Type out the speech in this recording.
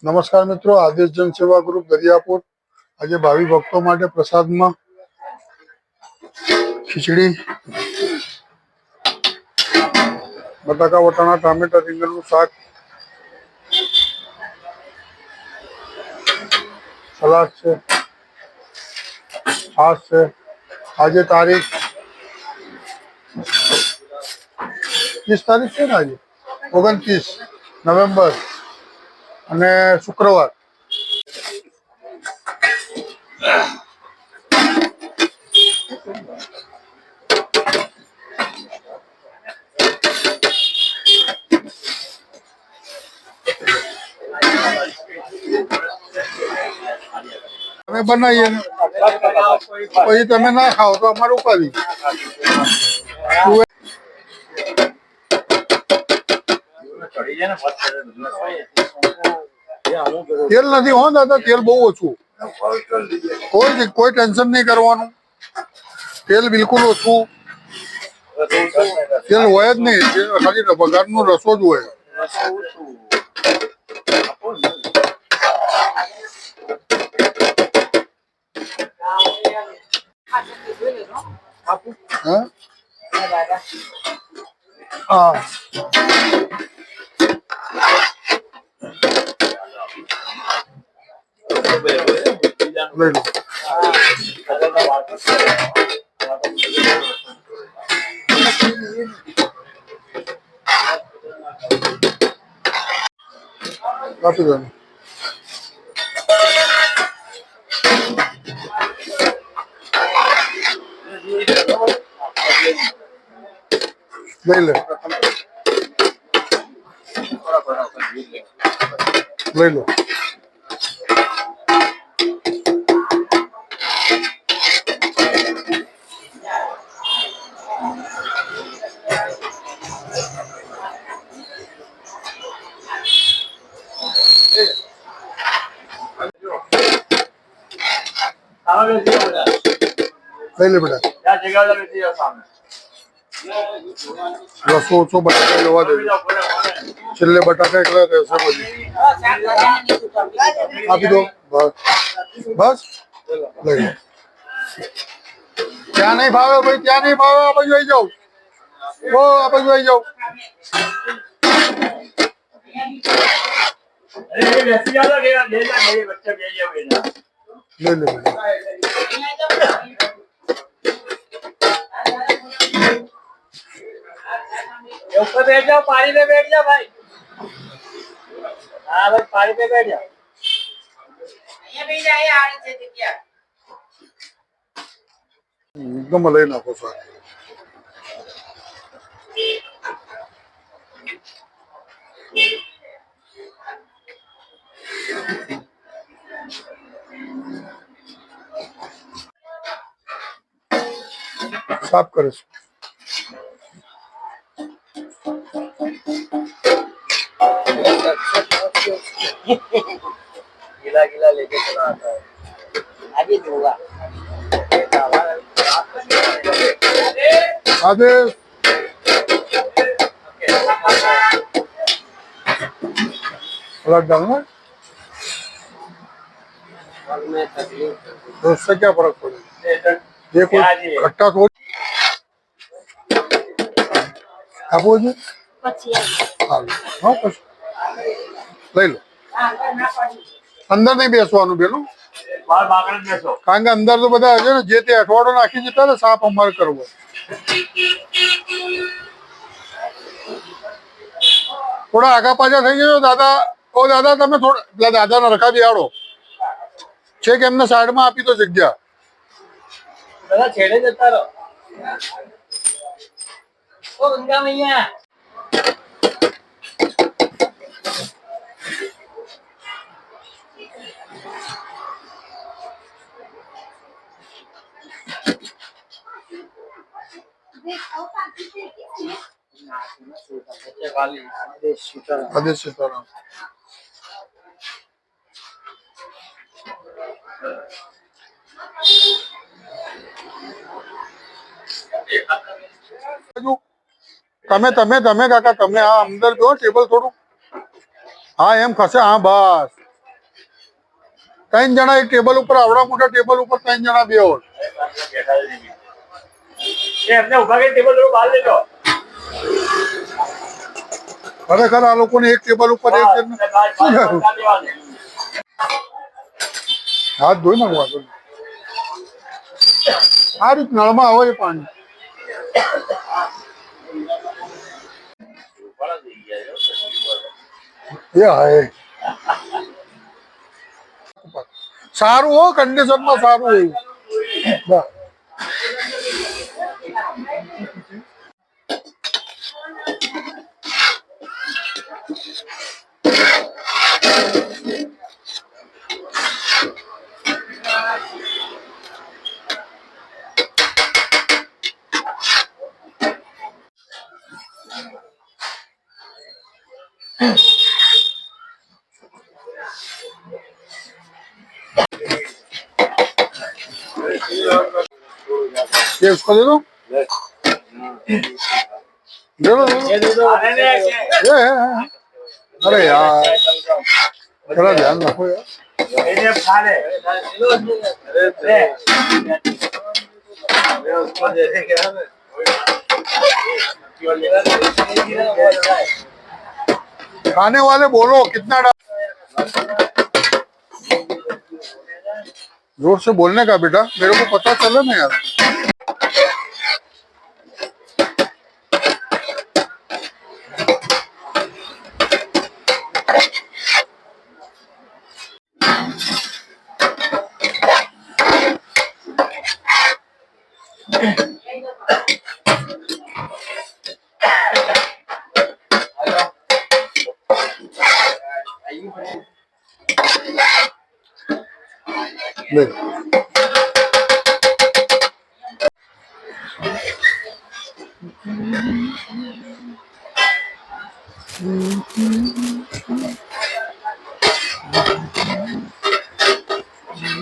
નમસ્કાર મિત્રો, આદેશ જનસેવા ગ્રુપ દરિયાપુર આજે ભાવિ ભક્તો માટે પ્રસાદમાં ખીચડી, બટાકા વટાણા ટામેટા રીંગણનું શાક, સલાડ છે, છાશ છે. આજે તારીખ 30 તારીખ છે ને, આજે 29 નવેમ્બર અને શુક્રવાર. અમે બનાવીએ પછી તમે ના ખાઓ તો અમારું ઉપાધિ. તેલ નથી હો દાદા, તેલ બહુ ઓછું. કોઈ ટેન્શન નહીં કરવાનું, તેલ બિલકુલ ઓછું. તેલ હોય જ નહીં, ખાલી વઘારનો રસો જ હોય. હા, લઈ લો. આપી દો. લઈ લે, લઈ લો. લઈ લે બેટા. રસો ઓછો બટાકા લેવા દેજો, છેલ્લે બટાકા એકલા રહેશે પછી. આપી દો. બસ લઈ લો. ત્યાં નહીં ભાવે ભાઈ, ત્યાં નહીં ભાવે. આ બાજુ આવી જાઉં, આ બાજુ આવી જાઉં. લઈ લે ऊपर बैठ जाओ, पानी पे बैठ जाओ भाई. हाँ भाई, पानी पे बैठ जाओ. ये भी जाए आड़ी से दिखिया. એકદમ લઈ નાખો સર. સાફ કરે છે. गीला गीला लेके चला आता है. आगे दूंगा. आदेश अलग डालना, तो उससे क्या फर्क पड़ेगा? ये कोई खट्टा थोड़ी. આપો છો? હા, પછી લઈ લો. અંદર નહીં બેસવાનું પેલું, કારણ કે અંદર તો બધા હશે ને, જે તે અઠવાડો નાખી જતા ને સાફ અમારે કરવો. થોડા આગા પાછા થઈ જજો દાદા. ઓ દાદા, તમે થોડા પેલા દાદાને રખા બેહાડો, છે કે એમને સાઈડમાં આપી દો જગ્યા. दादा छेड़े देता रहो. ओ गंगा मैया. आदेश सीताराम. તમે તમે તમે કાકા તમે આ અંદર જો ટેબલ થોડું. હા એમ ખસે. હા બસ ત્રણ જણા એક ટેબલ ઉપર આવડા મોટા ટેબલ ઉપર ત્રણ જણા બે હોય એમને ઉભા કરી ટેબલ થોડું બહાર લઈ લો. ખરેખર આ લોકોને એક ટેબલ ઉપર એક જણ હાથ ધોઈ નાખવા આ રીત નળમાં આવે છે પાણી એ હાય સારું હો કન્ડિશનમાં સારું હોય બસ. ये उसको दे दो दे दो ये अरे यार थोड़ा ध्यान रखो यार એને ખા લે. લે. उसको दे दे क्या है? खाने वाले बोलो कितना जोर से बोलने का बेटा मेरे को पता चले ना यार ले